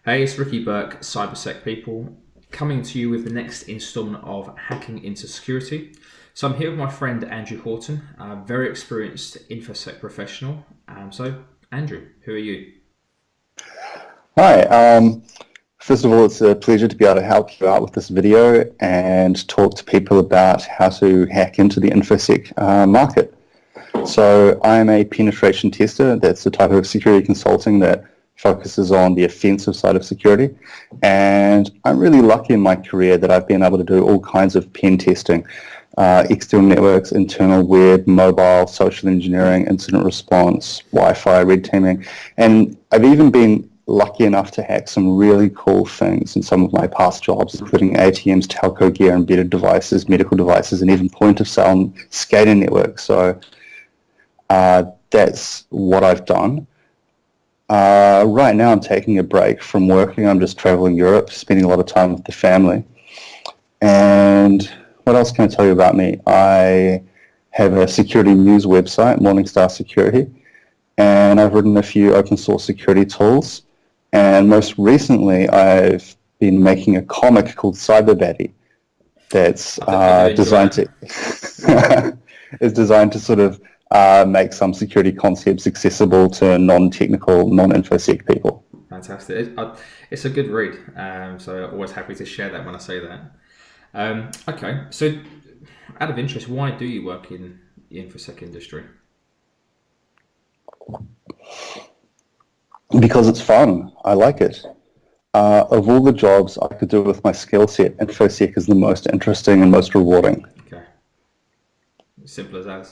Hey, it's Ricky Burke, CyberSec people, coming to you with the next installment of Hacking into Security. So I'm here with my friend Andrew Horton, a very experienced InfoSec professional. Andrew, who are you? Hi. First of all, it's a pleasure to be able to help you out with this video and talk to people about how to hack into the InfoSec market. So I'm a penetration tester. That's the type of security consulting that focuses on the offensive side of security. And I'm really lucky in my career that I've been able to do all kinds of pen testing, external networks, internal web, mobile, social engineering, incident response, Wi-Fi, red teaming. And I've even been lucky enough to hack some really cool things in some of my past jobs, including ATMs, telco gear, embedded devices, medical devices, and even point-of-sale and SCADA networks. So that's what I've done. Right now I'm taking a break from working. I'm just traveling Europe, spending a lot of time with the family. And what else can I tell you about me? I have a security news website, Morningstar Security, and I've written a few open source security tools. And most recently, I've been making a comic called Cyber that's designed to is designed to sort of make some security concepts accessible to non-technical, non-infosec people. Fantastic. It's a good read, so always happy to share that when I say that. Okay, so out of interest, why do you work in the InfoSec industry? Because it's fun. I like it. Of all the jobs I could do with my skill set, InfoSec is the most interesting and most rewarding. Okay, simple as that.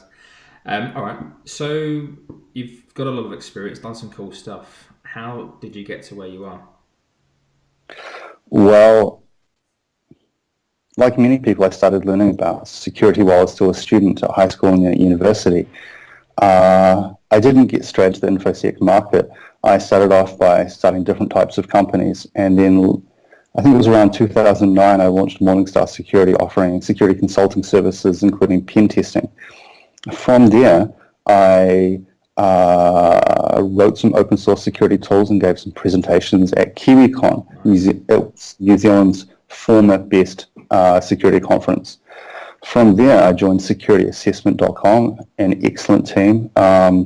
All right, so you've got a lot of experience, done some cool stuff. How did you get to where you are? Well, like many people, I started learning about security while I was still a student at high school and at university. I didn't get straight to the InfoSec market. I started off by studying different types of companies, and then I think it was around 2009 I launched Morningstar Security, offering security consulting services, including pen testing. From there, I wrote some open source security tools and gave some presentations at KiwiCon, New Zealand's former best security conference. From there, I joined securityassessment.com, an excellent team,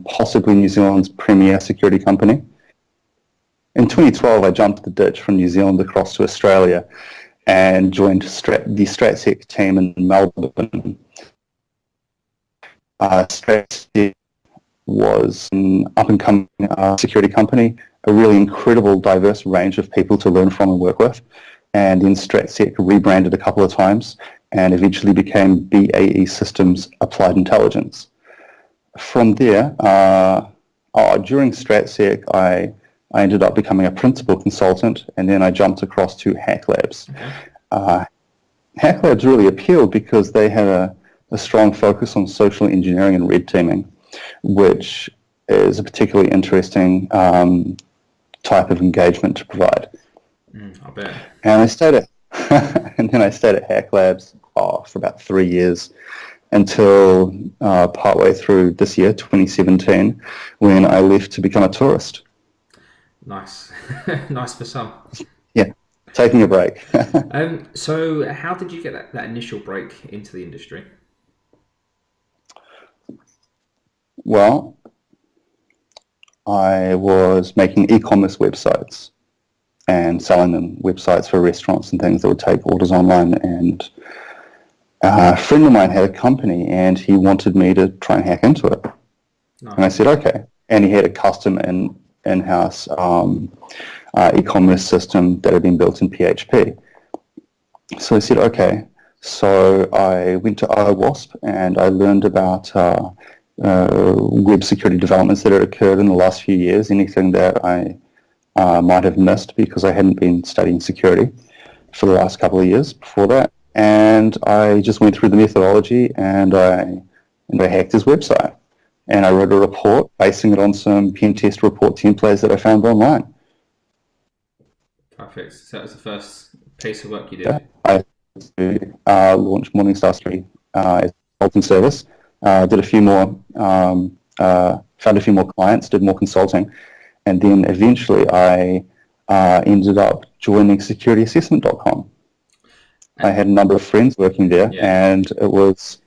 possibly New Zealand's premier security company. In 2012, I jumped the ditch from New Zealand across to Australia and joined the StratSec team in Melbourne. StratSec was an up-and-coming security company, a really incredible, diverse range of people to learn from and work with. And then StratSec rebranded a couple of times and eventually became BAE Systems Applied Intelligence. From there, during StratSec, I ended up becoming a principal consultant, and then I jumped across to Hack Labs. Okay. Hack Labs really appealed because they had a strong focus on social engineering and red teaming, which is a particularly interesting type of engagement to provide. I bet. And I stayed at and then I stayed at Hack Labs for about 3 years until partway through this year, 2017, when I left to become a tourist. Nice. Nice for some. Yeah, taking a break. So how did you get that initial break into the industry? Well, I was making e-commerce websites and selling them, websites for restaurants and things that would take orders online. And a friend of mine had a company and he wanted me to try and hack into it. Nice. And I said, okay. And he had a custom in-house e-commerce system that had been built in PHP. So I said, okay. So I went to OWASP and I learned about web security developments that had occurred in the last few years, anything that I might have missed because I hadn't been studying security for the last couple of years before that. And I just went through the methodology and I hacked his website. And I wrote a report basing it on some pen test report templates that I found online. Perfect. So that was the first piece of work you did. Yeah, I launched Morningstar Security as a consulting service. Did a few more, found a few more clients, did more consulting, and then eventually I ended up joining securityassessment.com. I had a number of friends working there, and it was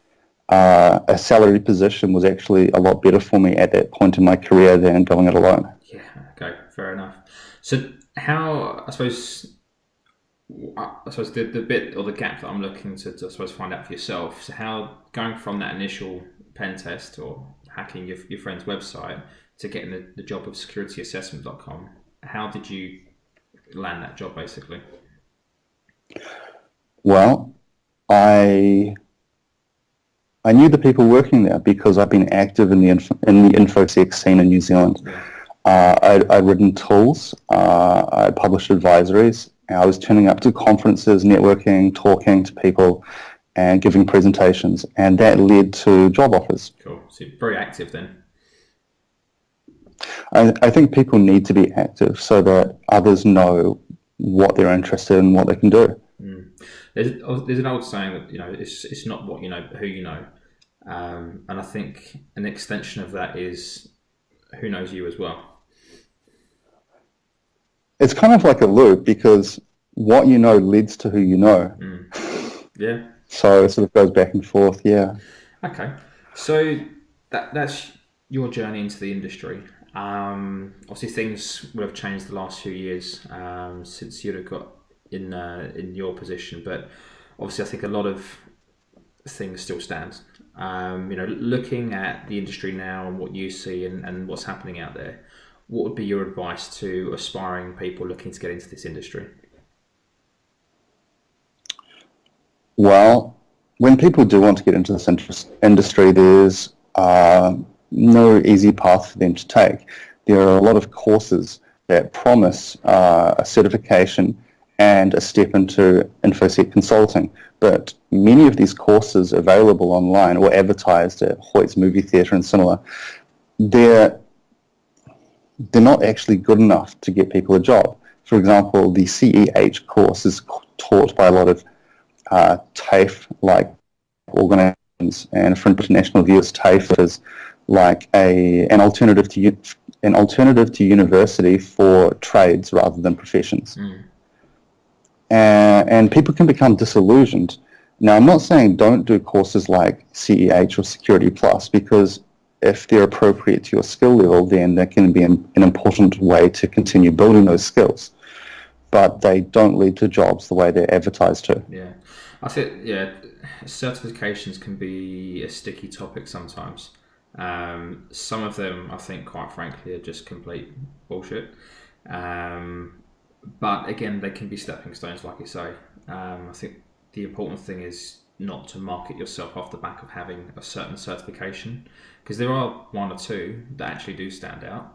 a salary position was actually a lot better for me at that point in my career than going it alone. Yeah, okay, fair enough. So how, I suppose the bit or the gap that I'm looking to I suppose find out for yourself. So how, going from that initial pen test or hacking your friend's website to getting the job of securityassessment.com, how did you land that job basically? Well, I knew the people working there because I've been active in the infosec scene in New Zealand. I'd written tools, I published advisories, I was turning up to conferences, networking, talking to people, and giving presentations, and that led to job offers. Cool. So you're very active then. I think people need to be active so that others know what they're interested in, what they can do. There's an old saying that it's not what you know, but who you know, and I think an extension of that is who knows you as well. It's kind of like a loop because what you know leads to who you know. Yeah. So it sort of goes back and forth. Yeah. Okay. So that's your journey into the industry. Obviously, things would have changed the last few years since you'd have got in your position, but obviously, I think a lot of things still stand. Looking at the industry now and what you see and what's happening out there, what would be your advice to aspiring people looking to get into this industry? Well, when people do want to get into this industry, there's no easy path for them to take. There are a lot of courses that promise a certification and a step into InfoSec consulting, but many of these courses available online or advertised at Hoyt's Movie Theatre and similar, they're not actually good enough to get people a job. For example, the CEH course is taught by a lot of TAFE-like organizations, and for international viewers, TAFE is like an alternative to university for trades rather than professions. And people can become disillusioned. Now, I'm not saying don't do courses like CEH or Security Plus, because if they're appropriate to your skill level, then that can be an important way to continue building those skills. But they don't lead to jobs the way they're advertised to. Yeah, I think certifications can be a sticky topic sometimes. Some of them, I think, quite frankly, are just complete bullshit. But again, they can be stepping stones, like you say. I think the important thing is not to market yourself off the back of having a certain certification, because there are one or two that actually do stand out,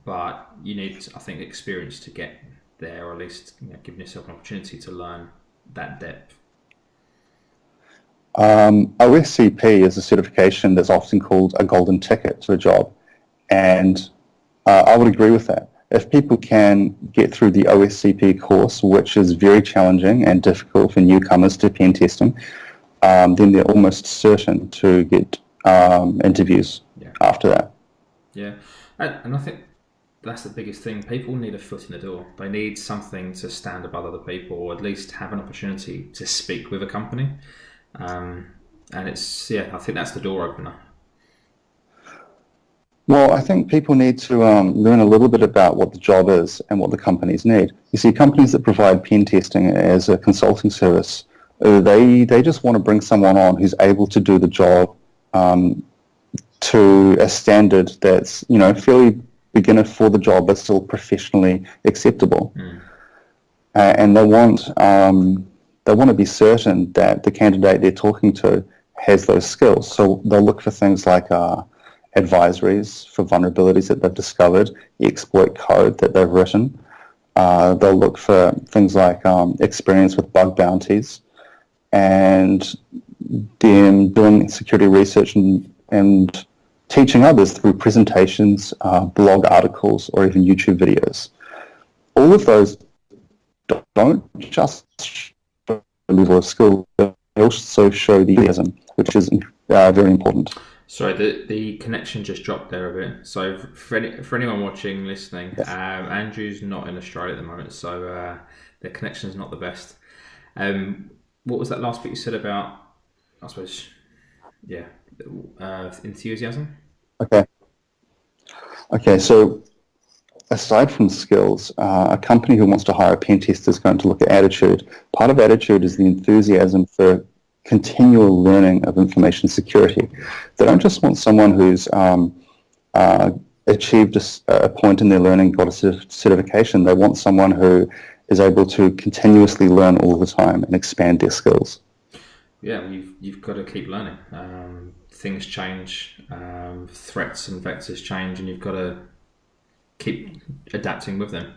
but you need, I think, experience to get there, or at least giving yourself an opportunity to learn that depth. OSCP is a certification that's often called a golden ticket to a job, and I would agree with that. If people can get through the OSCP course, which is very challenging and difficult for newcomers to pen testing, then they're almost certain to get interviews after that. Yeah, and I think that's the biggest thing. People need a foot in the door. They need something to stand above other people, or at least have an opportunity to speak with a company. And it's, I think that's the door opener. Well, I think people need to learn a little bit about what the job is and what the companies need. You see, companies that provide pen testing as a consulting service, they just want to bring someone on who's able to do the job to a standard that's fairly beginner for the job, but still professionally acceptable. And they want to be certain that the candidate they're talking to has those skills. So they'll look for things like advisories for vulnerabilities that they've discovered, exploit code that they've written. They'll look for things like experience with bug bounties, and then doing security research and teaching others through presentations, blog articles, or even YouTube videos. All of those don't just show the level of skill, they also show the enthusiasm, which is very important. Sorry, the connection just dropped there a bit. So for anyone watching, listening, Yes. Andrew's not in Australia at the moment, so the connection's not the best. What was that last bit you said about? I suppose, yeah, enthusiasm. Okay. Okay. So aside from skills, a company who wants to hire a pen tester is going to look at attitude. Part of attitude is the enthusiasm for continual learning of information security. They don't just want someone who's uh, achieved a point in their learning, got a certification. They want someone who is able to continuously learn all the time and expand their skills. Yeah, you've got to keep learning. Things change, threats and vectors change, and you've got to keep adapting with them.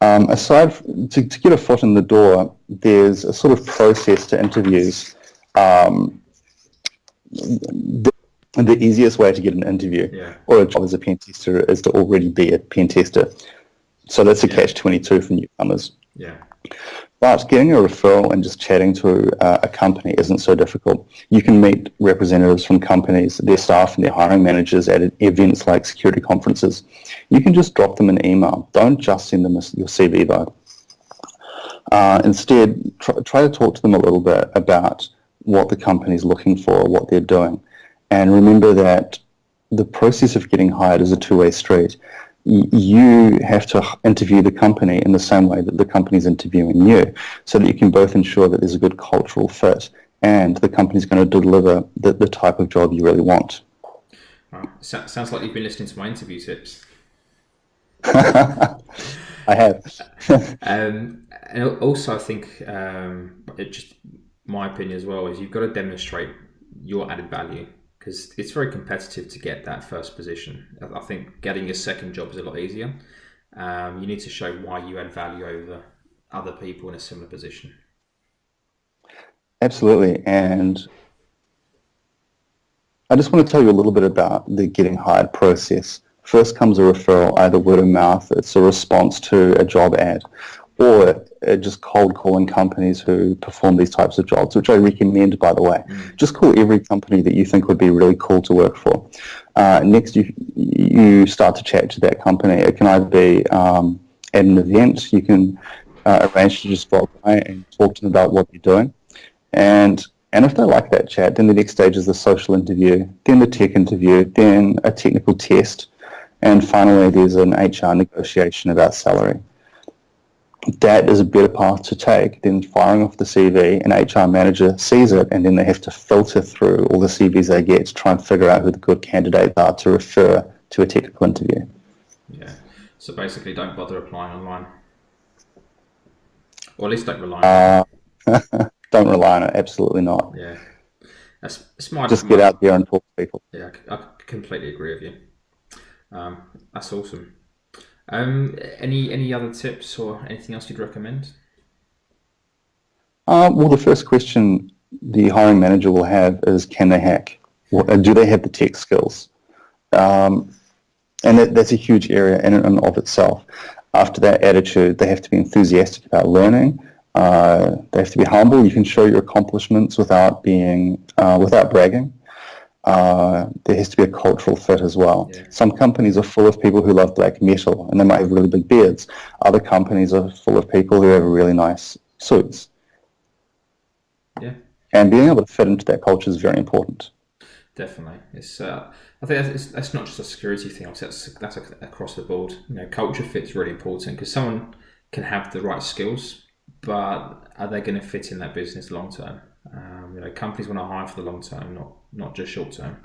To get a foot in the door, there's a sort of process to interviews. The easiest way to get an interview or a job as a pen tester is to already be a pen tester. So that's a catch-22 for newcomers. Yeah. But getting a referral and just chatting to a company isn't so difficult. You can meet representatives from companies, their staff and their hiring managers at events like security conferences. You can just drop them an email. Don't just send them your CV though. Instead, try to talk to them a little bit about what the company's looking for, what they're doing. And remember that the process of getting hired is a two-way street. You have to interview the company in the same way that the company's interviewing you, so that you can both ensure that there's a good cultural fit and the company's going to deliver the type of job you really want. Sounds like you've been listening to my interview tips. I have. And also, I think just my opinion as well is you've got to demonstrate your added value, because it's very competitive to get that first position. I think getting your second job is a lot easier. You need to show why you add value over other people in a similar position. Absolutely. And I just want to tell you a little bit about the getting hired process. First comes a referral, either word of mouth, it's a response to a job ad, or just cold calling companies who perform these types of jobs, which I recommend, by the way. Just call every company that you think would be really cool to work for. Next, you start to chat to that company. It can either be at an event, you can arrange to just go by and talk to them about what you're doing. And if they like that chat, then the next stage is the social interview, then the tech interview, then a technical test, and finally there's an HR negotiation about salary. That is a better path to take than firing off the CV. An HR manager sees it, and then they have to filter through all the CVs they get to try and figure out who the good candidates are to refer to a technical interview. Yeah. So basically, don't bother applying online, or at least don't rely on it. Don't rely on it. Absolutely not. Yeah. That's my. Just get out there and talk to people. Yeah, I completely agree with you. That's awesome. Any other tips or anything else you'd recommend? Well, the first question the hiring manager will have is, can they hack? Do they have the tech skills? And that's a huge area in and of itself. After that, attitude, they have to be enthusiastic about learning. They have to be humble. You can show your accomplishments without bragging. There has to be a cultural fit as well. Yeah. Some companies are full of people who love black metal, and they might have really big beards. Other companies are full of people who have really nice suits. Yeah. And being able to fit into that culture is very important. Definitely. I think that's not just a security thing. Obviously, that's across the board. Culture fit is really important, because someone can have the right skills, but are they going to fit in that business long term? Companies want to hire for the long term, not just short term.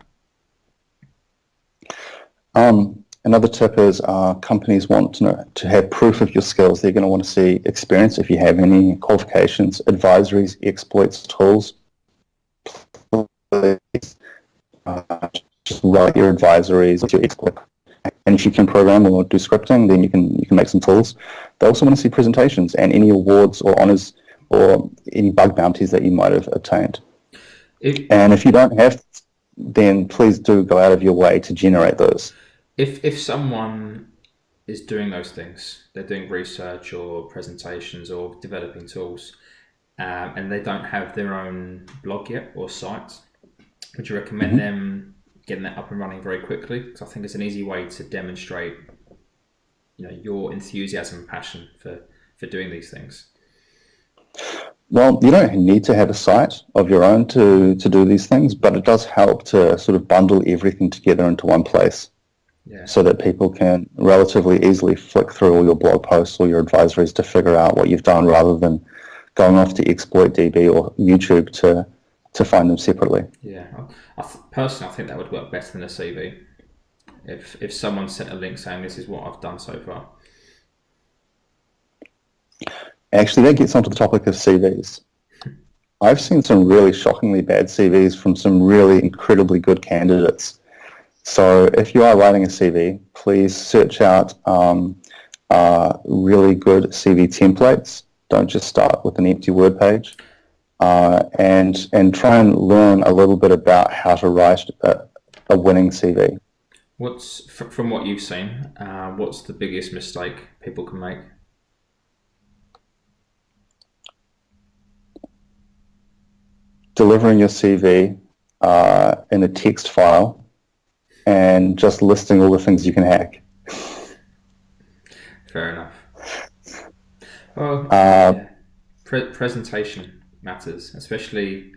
Another tip is companies want to have proof of your skills. They're going to want to see experience if you have any qualifications, advisories, exploits, tools. Just write your advisories, your exploit. And if you can program or do scripting, then you can make some tools. They also want to see presentations and any awards or honors or any bug bounties that you might have obtained. And if you don't have, then please do go out of your way to generate those. If someone is doing those things, they're doing research or presentations or developing tools, and they don't have their own blog yet or site, would you recommend them getting that up and running very quickly? Because I think it's an easy way to demonstrate, your enthusiasm and passion for doing these things. Well, you don't need to have a site of your own to do these things, but it does help to sort of bundle everything together into one place. Yeah. So that people can relatively easily flick through all your blog posts or your advisories to figure out what you've done, rather than going off to ExploitDB or YouTube to find them separately. Yeah, personally, I think that would work better than a CV. If someone sent a link saying this is what I've done so far. Actually, that gets onto the topic of CVs. I've seen some really shockingly bad CVs from some really incredibly good candidates. So if you are writing a CV, please search out really good CV templates. Don't just start with an empty Word page, and try and learn a little bit about how to write a winning CV. From what you've seen, what's the biggest mistake people can make? Delivering your CV in a text file and just listing all the things you can hack. Fair enough. Well, presentation matters, especially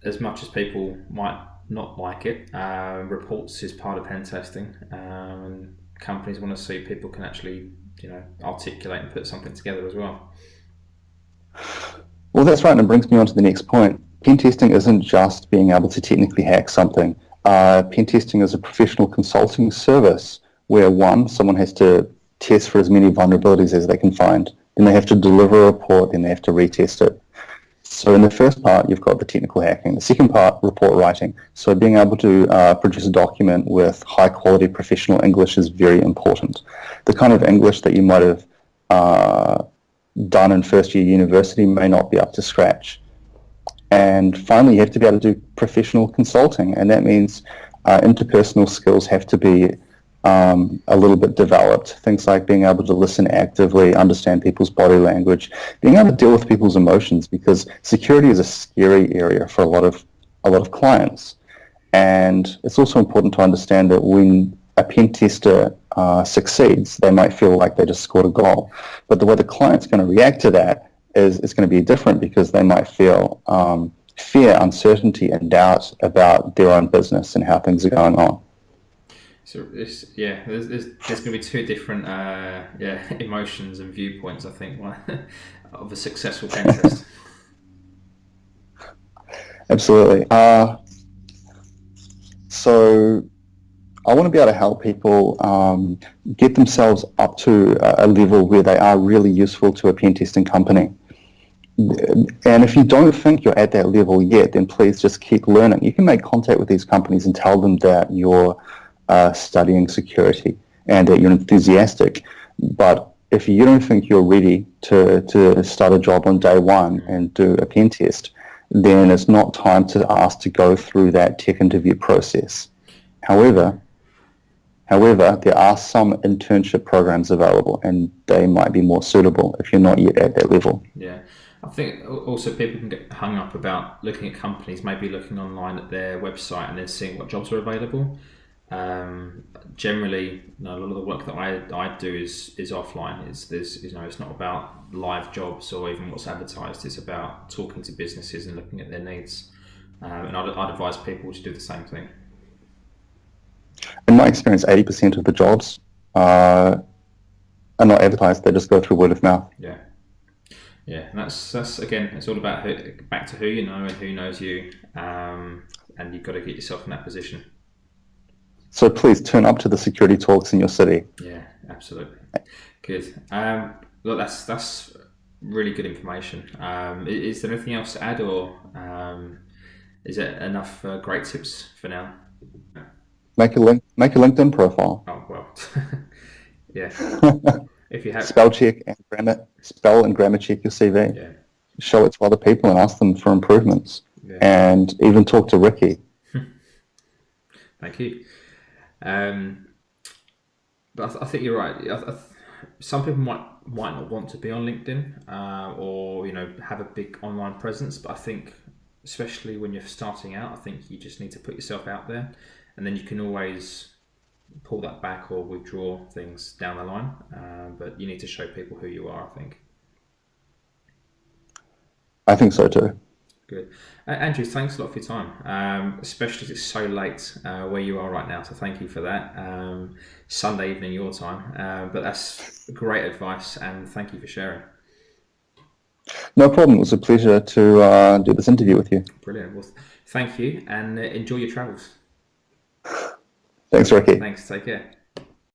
as much as people might not like it. Reports is part of pen testing, and companies want to see people can actually, articulate and put something together as well. Well, that's right, and it brings me on to the next point. Pen testing isn't just being able to technically hack something. Pen testing is a professional consulting service where, someone has to test for as many vulnerabilities as they can find. Then they have to deliver a report, then they have to retest it. So in the first part, you've got the technical hacking. The second part, report writing. So being able to produce a document with high-quality professional English is very important. The kind of English that you might have done in first-year university may not be up to scratch. And finally, you have to be able to do professional consulting, and that means interpersonal skills have to be a little bit developed. Things like being able to listen actively, understand people's body language, being able to deal with people's emotions, because security is a scary area for a lot of clients. And it's also important to understand that when a pen tester succeeds, they might feel like they just scored a goal. But the way the client's going to react to that is going to be different, because they might feel fear, uncertainty, and doubt about their own business and how things are going on. So there's going to be two different emotions and viewpoints, I think, of a successful pen test. Absolutely. So I want to be able to help people get themselves up to a level where they are really useful to a pen testing company. And if you don't think you're at that level yet, then please just keep learning. You can make contact with these companies and tell them that you're studying security and that you're enthusiastic. But if you don't think you're ready to start a job on day one and do a pen test, then it's not time to ask to go through that tech interview process. However, there are some internship programs available, and they might be more suitable if you're not yet at that level. Yeah. I think also people can get hung up about looking at companies, maybe looking online at their website and then seeing what jobs are available. Generally, a lot of the work that I do is offline. It's not about live jobs or even what's advertised. It's about talking to businesses and looking at their needs. And I'd advise people to do the same thing. In my experience, 80% of the jobs are not advertised. They just go through word of mouth. Yeah. Yeah, and that's again, it's all about back to who you know and who knows you, and you've got to get yourself in that position. So please turn up to the security talks in your city. Yeah, absolutely. Good. Look, that's really good information. Is there anything else to add, or is it enough great tips for now? Make a LinkedIn profile. Oh well, yeah. If you have spell and grammar check your CV. Yeah. Show it to other people and ask them for improvements. Yeah. And even talk to Ricky. Thank you. But I think you're right. some people might not want to be on LinkedIn, or have a big online presence, but I think especially when you're starting out, I think you just need to put yourself out there, and then you can always pull that back or withdraw things down the line. But you need to show people who you are, I think. I think so too. Good. Andrew, thanks a lot for your time, especially as it's so late where you are right now, so thank you for that. Sunday evening your time, but that's great advice, and thank you for sharing. No problem. It was a pleasure to do this interview with you. Brilliant. Well, thank you, and enjoy your travels. Thanks, Ricky. Thanks. Take care.